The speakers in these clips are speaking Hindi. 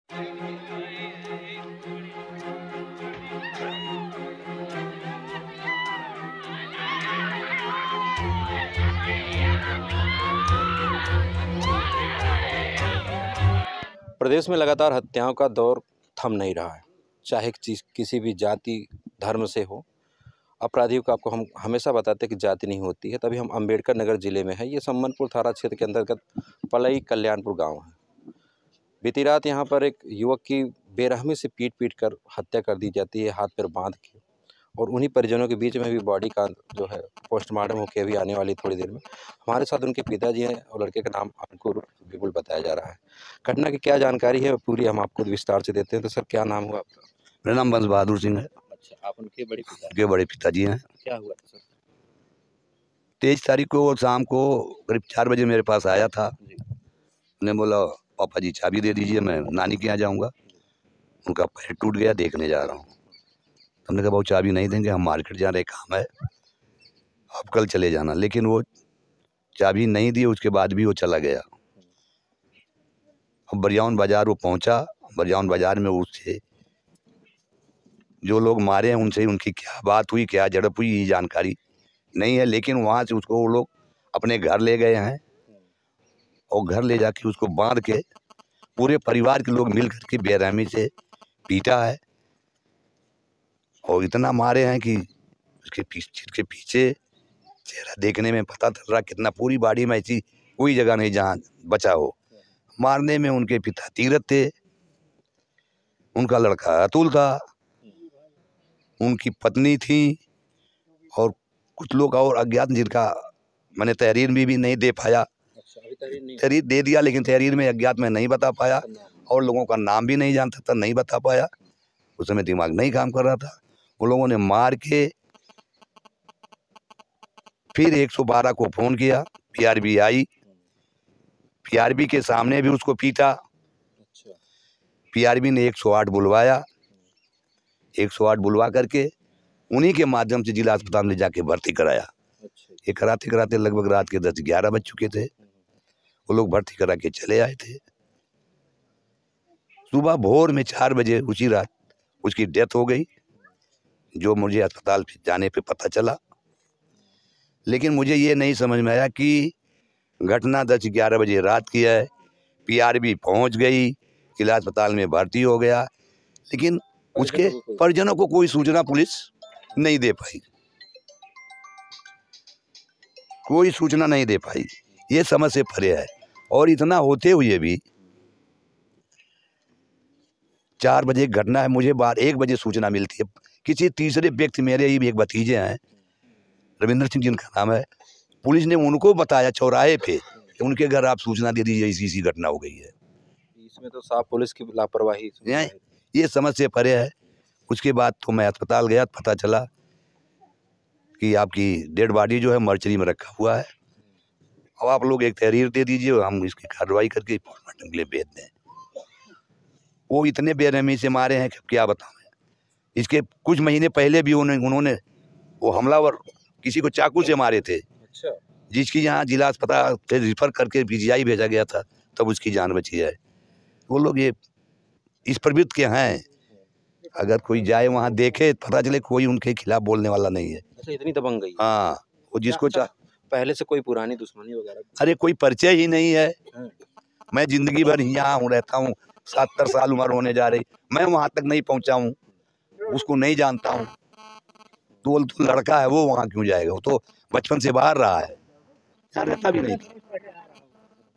प्रदेश में लगातार हत्याओं का दौर थम नहीं रहा है, चाहे किसी भी जाति धर्म से हो। अपराधियों को आपको हम हमेशा बताते हैं कि जाति नहीं होती है। तभी हम अंबेडकर नगर जिले में है। ये सम्मनपुर थाना क्षेत्र के अंतर्गत पलई कल्याणपुर गांव है। बीती रात यहाँ पर एक युवक की बेरहमी से पीट कर हत्या कर दी जाती है, हाथ पैर बांध के। और उन्हीं परिजनों के बीच में भी बॉडी का जो है पोस्टमार्टम होकर अभी आने वाली थोड़ी देर में। हमारे साथ उनके पिताजी हैं और लड़के का नाम अंकुर विपुल बताया जा रहा है। घटना की क्या जानकारी है पूरी हम आपको विस्तार से देते हैं। तो सर, क्या नाम हुआ आपका? मेरा नाम बंस बहादुर सिंह है। अच्छा, आप उनके बड़े पिताजी हैं। क्या हुआ था सर? 23 तारीख को शाम को करीब 4 बजे मेरे पास आया था। उन्होंने बोला, पापा जी चाबी दे दीजिए, मैं नानी के यहाँ जाऊँगा, उनका पैर टूट गया, देखने जा रहा हूँ। हमने कहा, बहुत चाबी नहीं देंगे, हम मार्केट जा रहे, काम है, आप कल चले जाना। लेकिन वो चाबी नहीं दी, उसके बाद भी वो चला गया। अब बरियाउन बाज़ार वो पहुँचा। बरियाउन बाज़ार में उससे जो लोग मारे हैं उनसे उनकी क्या बात हुई, क्या झड़प हुई, ये जानकारी नहीं है। लेकिन वहाँ से उसको वो लोग अपने घर ले गए हैं और घर ले जाके उसको बांध के पूरे परिवार के लोग मिल करके बेरहमी से पीटा है और इतना मारे हैं कि उसके पीछे चेहरा देखने में पता चल रहा कितना, पूरी बॉडी में ऐसी कोई जगह नहीं जहाँ बचा हो। मारने में उनके पिता तीरथ थे, उनका लड़का अतुल था, उनकी पत्नी थी और कुछ लोग और अज्ञात जिनका मैंने तहरीर में भी नहीं दे पाया। तहरीर दे दिया लेकिन तहरीर में अज्ञात में नहीं बता पाया और लोगों का नाम भी नहीं जानता था, नहीं बता पाया। उस समय दिमाग नहीं काम कर रहा था। वो लोगों ने मार के फिर 112 को फ़ोन किया, पीआरबी आई, पीआरबी के सामने भी उसको पीटा। पीआरबी ने 108 बुलवाया, 108 बुलवा करके उन्हीं के माध्यम से जिला अस्पताल में जाके भर्ती कराया। ये कराते कराते लगभग रात के 10-11 बज चुके थे। वो लोग भर्ती करा के चले आए थे। सुबह भोर में 4 बजे उसी रात उसकी डेथ हो गई, जो मुझे अस्पताल पे जाने पे पता चला। लेकिन मुझे ये नहीं समझ में आया कि घटना 10-11 बजे रात की है, पीआरबी पहुंच गई, जिला अस्पताल में भर्ती हो गया, लेकिन उसके परिजनों को कोई सूचना पुलिस नहीं दे पाई, कोई सूचना नहीं दे पाई। ये समझ से परे है। और इतना होते हुए भी 4 बजे घटना है, मुझे 1 बजे सूचना मिलती है। किसी तीसरे व्यक्ति, मेरे ही एक भतीजे हैं, रविंद्र सिंह जिनका नाम है, पुलिस ने उनको बताया चौराहे पे कि उनके घर आप सूचना दे दीजिए, इसी घटना हो गई है। इसमें तो साफ पुलिस की लापरवाही, ये समझ से परे है। उसके बाद तो मैं अस्पताल गया, पता चला कि आपकी डेड बॉडी जो है मर्चरी में रखा हुआ है। अब आप लोग एक तहरीर दे दीजिए, हम इसकी कार्रवाई करके पोस्टमार्टम के लिए भेज दें। वो इतने बेरहमी से मारे हैं कि क्या बताऊं। इसके कुछ महीने पहले भी उन्होंने वो हमलावर किसी को चाकू से मारे थे। अच्छा। जिसकी यहाँ जिला अस्पताल से रिफर करके पीजीआई भेजा गया था, तब उसकी जान बची है। वो लोग ये इस प्रवृत्ति के हैं, अगर कोई जाए वहाँ देखे पता चले कोई उनके खिलाफ बोलने वाला नहीं है। अच्छा, इतनी दबंगई। हाँ, वो जिसको पहले से कोई पुरानी दुश्मनी वगैरह? अरे कोई परिचय ही नहीं है। मैं जिंदगी भर यहाँ हूँ, रहता हूँ, 70 साल उम्र होने जा रही, मैं वहाँ तक नहीं पहुँचा हूँ, उसको नहीं जानता हूँ। तो लड़का है, वो वहाँ क्यों जाएगा? वो तो बचपन से बाहर रहा है, यहाँ रहता भी नहीं था।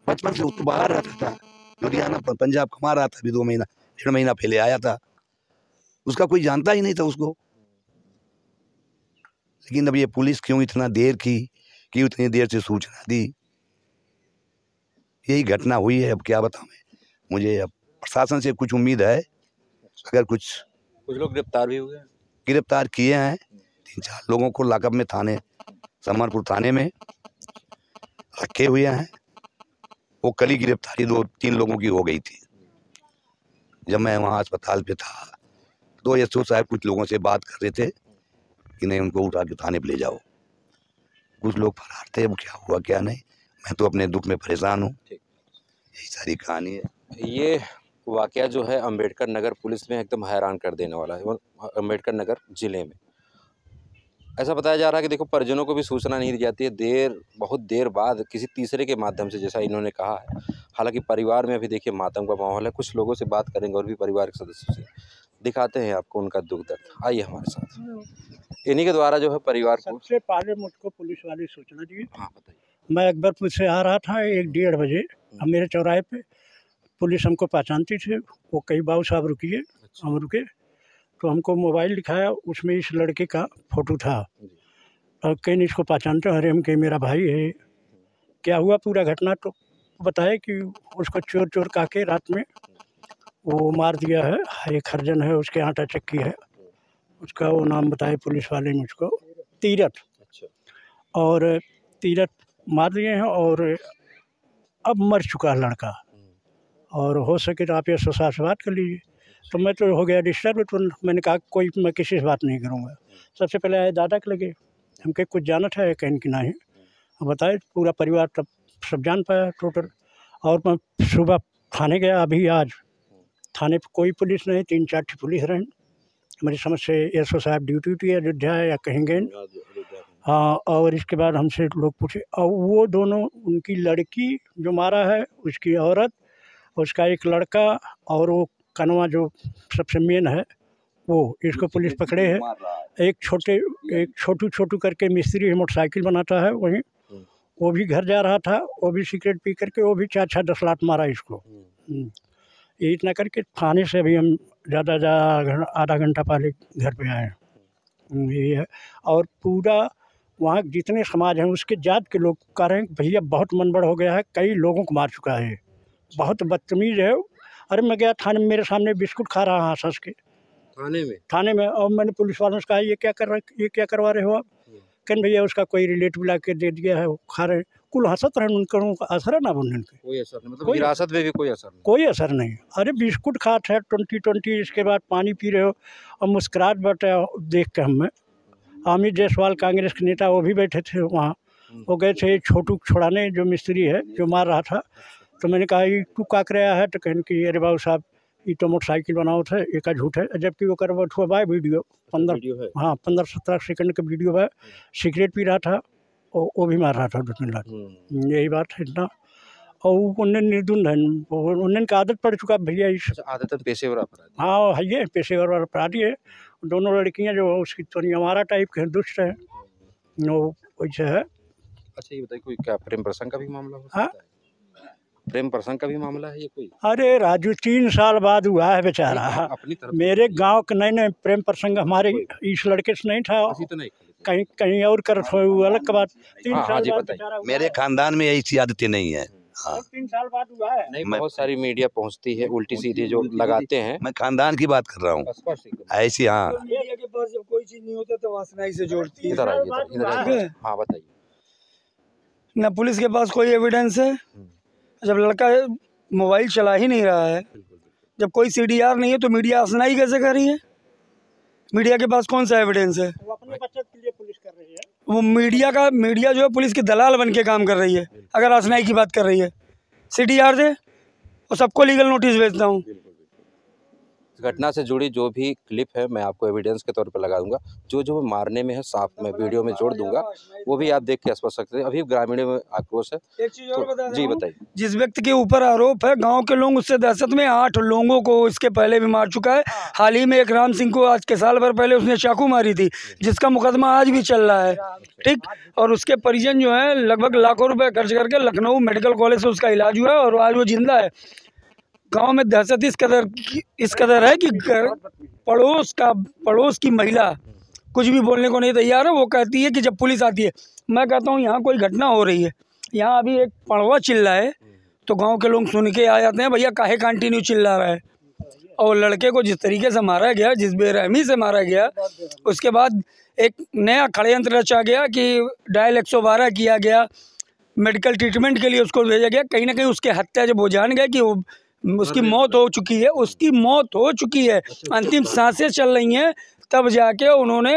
बचपन से उसको बाहर रहता था, लुधियाना पंजाब कमा रहा था। अभी 2 महीना 1.5 महीना पहले आया था, उसका कोई जानता ही नहीं था उसको। लेकिन अब ये पुलिस क्यों इतना देर की, कि उतनी देर से सूचना दी? यही घटना हुई है। अब क्या बताऊं मैं, मुझे अब प्रशासन से कुछ उम्मीद है। अगर कुछ लोग गिरफ्तार भी हुए हैं, गिरफ्तार किए हैं 3-4 लोगों को लाकअप में, थाने सम्मनपुर थाने में रखे हुए हैं। वो कल ही गिरफ्तारी 2-3 लोगों की हो गई थी। जब मैं वहाँ अस्पताल पे था तो एसओ साहब कुछ लोगों से बात कर रहे थे कि नहीं, उनको उठा के थाने पे ले जाओ। कुछ लोग फरार थे, अब क्या हुआ क्या नहीं, मैं तो अपने दुख में परेशान हूँ। यही सारी कहानी है। ये वाकया जो है अम्बेडकर नगर पुलिस में एकदम हैरान कर देने वाला है। अम्बेडकर नगर ज़िले में ऐसा बताया जा रहा है कि देखो परिजनों को भी सूचना नहीं दी जाती है, बहुत देर बाद किसी तीसरे के माध्यम से, जैसा इन्होंने कहा है। हालांकि परिवार में अभी देखिए मातम का माहौल है। कुछ लोगों से बात करेंगे और भी परिवार के सदस्यों से, दिखाते हैं आपको उनका दुख दर्द। आइए हमारे साथ। इन्हीं के द्वारा जो है परिवार को सबसे पहले मुझको पुलिस वाले सूचना दी। हाँ बताइए। मैं अकबरपुर से आ रहा था 1-1:30 बजे। अब मेरे चौराहे पे पुलिस हमको पहचानती थी। वो कई बाबू साहब रुकिए, हम रुके तो हमको मोबाइल दिखाया, उसमें इस लड़के का फ़ोटो था। और कहीं इसको पहचानते हो? अरे हम कहीं मेरा भाई है। क्या हुआ पूरा घटना? तो बताया कि उसको चोर चोर कह के रात में वो मार दिया है। एक हरिजन है, उसके आटा चक्की है, उसका वो नाम बताए पुलिस वाले मुझको, तीरथ। और तीरथ मार दिए हैं और अब मर चुका है लड़का। और हो सके तो आप ये सुसार से बात कर लीजिए। तो मैं तो हो गया डिस्टर्ब। तो मैंने कहा कोई मैं किसी से बात नहीं करूँगा। सबसे पहले आए दादा के लगे, हमके कुछ जाना था कहीं कि नहीं बताए। पूरा परिवार तब सब जान पाया टोटल। और मैं सुबह थाने गया। अभी आज थाने पर कोई पुलिस नहीं, 3-4 पुलिस रहें। मेरी समझ से एसओ साहब ड्यूटी अयोध्या या कहीं गए। हाँ, और इसके बाद हमसे लोग पूछे, और वो दोनों, उनकी लड़की जो मारा है, उसकी औरत, उसका एक लड़का, और वो कनवा जो सबसे मेन है वो, इसको पुलिस पकड़े है। एक छोटू करके मिस्त्री है, मोटरसाइकिल बनाता है वहीं, वो भी घर जा रहा था। वो भी सिगरेट पी करके वो भी 4-10 लात मारा इसको। ये इतना करके थाने से अभी हम ज़्यादा आधा घंटा पहले घर पे आए हैं। ये है। और पूरा वहाँ जितने समाज हैं उसके जात के लोग कह रहे हैं कि भैया बहुत मनबड़ हो गया है, कई लोगों को मार चुका है, बहुत बदतमीज़ है। अरे मैं गया थाने में, मेरे सामने बिस्कुट खा रहा हंस हंस के थाने में। और मैंने पुलिस वालों से कहा ये क्या करवा रहे हो आप? कहने भैया उसका कोई रिलेटिव ला के दे दिया है, वो खा रहे। कुल हंसत रहे, उनका असर है ना बोलने के, कोई असर नहीं, मतलब विरासत में भी कोई असर नहीं। अरे बिस्कुट खाते हैं 20, इसके बाद पानी पी रहे हो और मुस्कुराहट बैठे देख के। हमें अमित जायसवाल कांग्रेस के नेता वो भी बैठे थे वहाँ। वो गए थे छोटू छोड़ाने, जो मिस्त्री है जो मार रहा था। तो मैंने कहा ये तू का कराया है? तो कहने कि अरे बाबू साहब ये तो मोटरसाइकिल बनाओ थे, एक झूठ है। जबकि वो कर हुआ वीडियो 15-17 सेकंड का वीडियो है। सिगरेट पी रहा था, वो भी मार रहा था 2-3 लाख। यही बात है इतना। और उन्हें निर्दुंद है, उन्हें का आदत पड़ चुका भैया इस आदत पेशेवर अपराधी। हाँ है, ये पेशेवर अपराधी है। दोनों लड़कियां जो उसकी थोड़ी हमारा टाइप के दुष्ट है, वो वैसे है। अच्छा ये बताइए, कोई क्या प्रेम प्रसंग का भी मामला हो सकता हाँ? है? प्रेम प्रसंग का भी मामला है ये कोई? अरे राजू 3 साल बाद हुआ है बेचारा। अपनी तरफ मेरे गांव का नहीं प्रेम प्रसंग हमारे इस लड़के से नहीं था, तो नहीं कहीं और कर अलग बात। 3 हाँ, साल जी बाद बताइए। बेचारा हुआ मेरे है। खानदान में ऐसी आदतें नहीं है। हाँ, 3 साल बाद हुआ है। नहीं, बहुत सारी मीडिया पहुंचती है उल्टी सीधी जो लगाते हैं। मैं खानदान की बात कर रहा हूँ स्पष्ट एकदम। ऐसी। हाँ, मीडिया के पास जब कोई चीज नहीं होता तो वासनाई से जोड़ती है। इधर आइए, इधर आइए। हाँ बताइए। न पुलिस के पास कोई एविडेंस है। जब लड़का मोबाइल चला ही नहीं रहा है, जब कोई CDR नहीं है, तो मीडिया वासनाई कैसे कर रही है? मीडिया के पास कौन सा एविडेंस है? वो अपने बचत के लिए पुलिस कर रही है। वो मीडिया जो है पुलिस की दलाल बन के काम कर रही है। अगर वासनाई की बात कर रही है, CDR दे और सबको लीगल नोटिस भेजता हूँ। घटना से जुड़ी जो भी क्लिप है मैं आपको एविडेंस के तौर पर लगा दूंगा। जो मारने में है साफ मैं वीडियो में जोड़ दूंगा, वो भी आप देख के स्पष्ट सकते हैं। अभी ग्रामीणों में आक्रोश है। एक चीज और बता जी बताइए। जिस व्यक्ति के ऊपर आरोप है, गांव के लोग उससे दहशत में 8 लोगों को इसके पहले भी मार चुका है। हाल ही में एक राम सिंह को आज के साल भर पहले उसने चाकू मारी थी, जिसका मुकदमा आज भी चल रहा है। ठीक, और उसके परिजन जो है लगभग लाखों रुपए खर्च करके लखनऊ मेडिकल कॉलेज से उसका इलाज हुआ है और आज वो जिंदा है। गांव में दहशत इस कदर है कि पड़ोस की महिला कुछ भी बोलने को नहीं तैयार है। वो कहती है कि जब पुलिस आती है, मैं कहता हूँ यहाँ कोई घटना हो रही है, यहाँ अभी एक पड़वा चिल्ला है, तो गांव के लोग सुन के आ जाते हैं, भैया काहे कंटिन्यू चिल्ला रहा है। और लड़के को जिस तरीके से मारा गया, जिस बेरहमी से मारा गया, उसके बाद एक नया षड्यंत्र रचा गया कि डायल 112 किया गया, मेडिकल ट्रीटमेंट के लिए उसको भेजा गया। कहीं ना कहीं उसके हत्या जब वो जान गए कि वो उसकी मौत हो चुकी है, उसकी मौत हो चुकी है, अंतिम सांसें चल रही हैं, तब जाके उन्होंने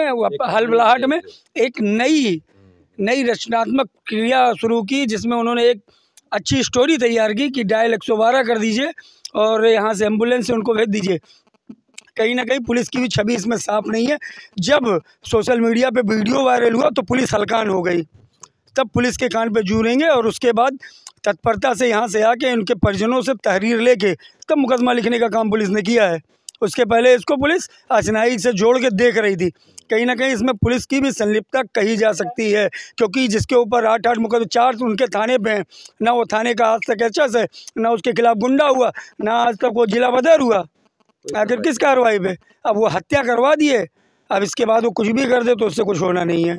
हलबलाहट में एक नई रचनात्मक क्रिया शुरू की, जिसमें उन्होंने एक अच्छी स्टोरी तैयार की कि डायल 112 कर दीजिए और यहाँ से एम्बुलेंस से उनको भेज दीजिए। कहीं ना कहीं पुलिस की भी छवि इसमें साफ नहीं है। जब सोशल मीडिया पे वीडियो वायरल हुआ तो पुलिस हलकान हो गई, तब पुलिस के कान पे जू रहेंगे और उसके बाद तत्परता से यहाँ से आके उनके परिजनों से तहरीर लेके तब मुकदमा लिखने का काम पुलिस ने किया है। उसके पहले इसको पुलिस आशनाई से जोड़ के देख रही थी। कहीं ना कहीं इसमें पुलिस की भी संलिप्तता कही जा सकती है, क्योंकि जिसके ऊपर 8 मुकदमे 4 उनके थाने पे हैं, ना वो थाने का आज तक एचएस है, ना उसके खिलाफ गुंडा हुआ, ना आज तक वो जिला बदर हुआ। आखिर किस कार्रवाई पे? अब वो हत्या करवा दिए, अब इसके बाद वो कुछ भी कर दे तो उससे कुछ होना नहीं है।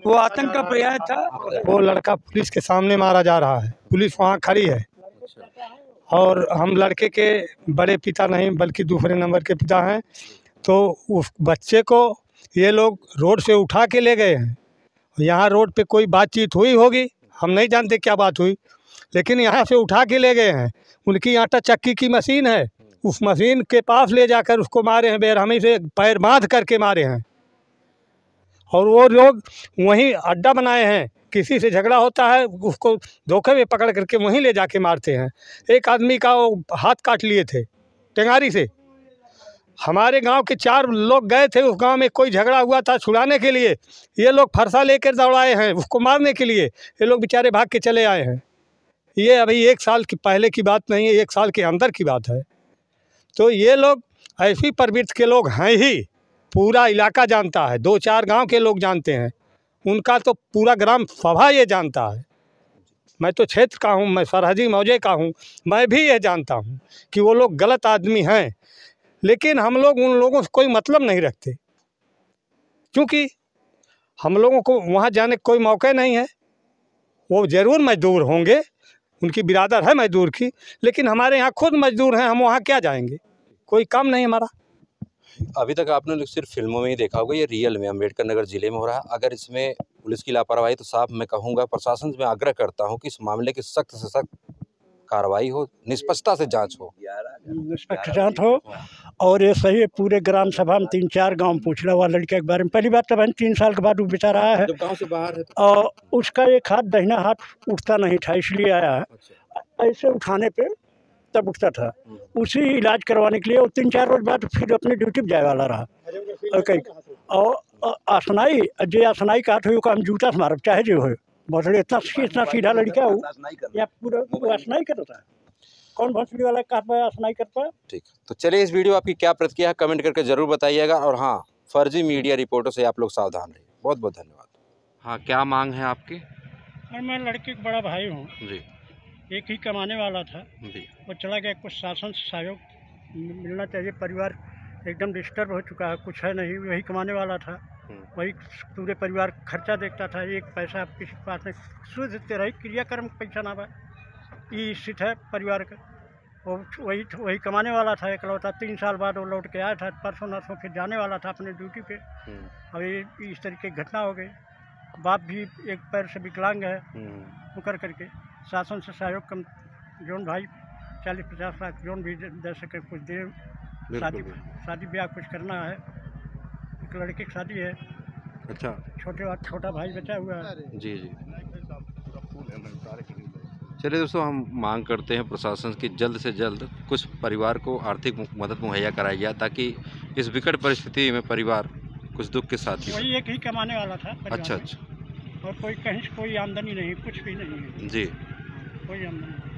वो आतंक का प्रयास था। वो लड़का पुलिस के सामने मारा जा रहा है, पुलिस वहाँ खड़ी है और हम लड़के के बड़े पिता नहीं बल्कि दूसरे नंबर के पिता हैं। तो उस बच्चे को ये लोग रोड से उठा के ले गए हैं। यहाँ रोड पे कोई बातचीत हुई होगी, हम नहीं जानते क्या बात हुई, लेकिन यहाँ से उठा के ले गए हैं। उनकी आटा चक्की की मशीन है, उस मशीन के पास ले जाकर उसको मारे हैं, बेरहमी से पैर बांध करके मारे हैं। और वो लोग वहीं अड्डा बनाए हैं, किसी से झगड़ा होता है उसको धोखे में पकड़ करके वहीं ले जाके मारते हैं। एक आदमी का वो हाथ काट लिए थे टेंगारी से। हमारे गांव के 4 लोग गए थे, उस गांव में कोई झगड़ा हुआ था छुड़ाने के लिए, ये लोग फरसा लेकर दौड़ाए हैं उसको मारने के लिए। ये लोग बेचारे भाग के चले आए हैं। ये अभी 1 साल की पहले की बात नहीं है, 1 साल के अंदर की बात है। तो ये लोग ऐसी प्रवृत्ति के लोग हैं ही, पूरा इलाका जानता है, 2-4 गांव के लोग जानते हैं, उनका तो पूरा ग्राम सभा ये जानता है। मैं तो क्षेत्र का हूँ, मैं सरहदी मौजे का हूँ, मैं भी ये जानता हूँ कि वो लोग गलत आदमी हैं। लेकिन हम लोग उन लोगों से कोई मतलब नहीं रखते, क्योंकि हम लोगों को वहाँ जाने का कोई मौका नहीं है। वो ज़रूर मजदूर होंगे, उनकी बिरादर है मजदूर की, लेकिन हमारे यहाँ खुद मजदूर हैं, हम वहाँ क्या जाएंगे, कोई काम नहीं हमारा। अभी तक आपने सिर्फ फिल्मों में ही देखा होगा, ये रियल में अम्बेडकर नगर जिले में हो रहा है। अगर इसमें पुलिस की लापरवाही, तो साफ मैं कहूँगा प्रशासन से मैं आग्रह करता हूँ कि इस मामले की सख्त से सख्त कार्रवाई हो, निष्पक्षता से जांच हो, निष्पक्ष जांच हो। और ये सही है, पूरे ग्राम सभा में 3-4 गांव पूछना हुआ लड़के के बारे में। पहली बात तो बहन 3 साल के बाद वो बेचारा आया है, जब गांव से बाहर है और उसका एक हाथ दाहिना हाथ उठता नहीं था, इसलिए आया है। ऐसे उठाने पे तब उठता था, उसी इलाज करवाने के लिए। और 3-4 रोज बाद फिर अपनी ड्यूटी पर जाए वाला रहा। और आसनाई जे आसनाई का हाथ हो हम जूता से मारब चाहे जो हो, बहुत इतना सीधा लड़का हो या पूरा आसनाई करता है। कौन भोसड़ी वाला का आसनाई करता है? ठीक, तो चलिए इस वीडियो आपकी क्या प्रतिक्रिया है कमेंट करके जरूर बताइएगा। और हाँ, फर्जी मीडिया रिपोर्टों से आप लोग सावधान रहिए। बहुत बहुत धन्यवाद। हाँ, क्या मांग है आपकी? मैं लड़के का बड़ा भाई हूँ जी एक ही कमाने वाला था, जी वो चला गया। कुछ शासन से सहयोग मिलना चाहिए, परिवार एकदम डिस्टर्ब हो चुका है, कुछ है नहीं। वही कमाने वाला था, वही पूरे परिवार खर्चा देखता था। एक पैसा किसी के पास नहीं, शुद्ध रही क्रियाक्रम पैसा ना बा, ये स्थित है परिवार का। वो वही कमाने वाला था इकलौता। 3 साल बाद वो लौट के आया था, परसों नरसों फिर जाने वाला था अपने ड्यूटी पे। अब ये इस तरीके की घटना हो गई। बाप भी एक पैर से विकलांग है, मुकर करके शासन से सहयोग कम जोन भाई 40-50 लाख जोन भी दे सके, कुछ दे। शादी ब्याह कुछ करना है, एक लड़के की शादी है। अच्छा, छोटा भाई बचा हुआ है। जी जी। चलिए दोस्तों, हम मांग करते हैं प्रशासन की जल्द से जल्द कुछ परिवार को आर्थिक मदद मुहैया कराई जाए, ताकि इस विकट परिस्थिति में परिवार कुछ दुख के साथ ही। वही एक ही कमाने वाला था। अच्छा, और कोई कहीं से कोई आमदनी नहीं, कुछ भी नहीं है जी, कोई आमदनी।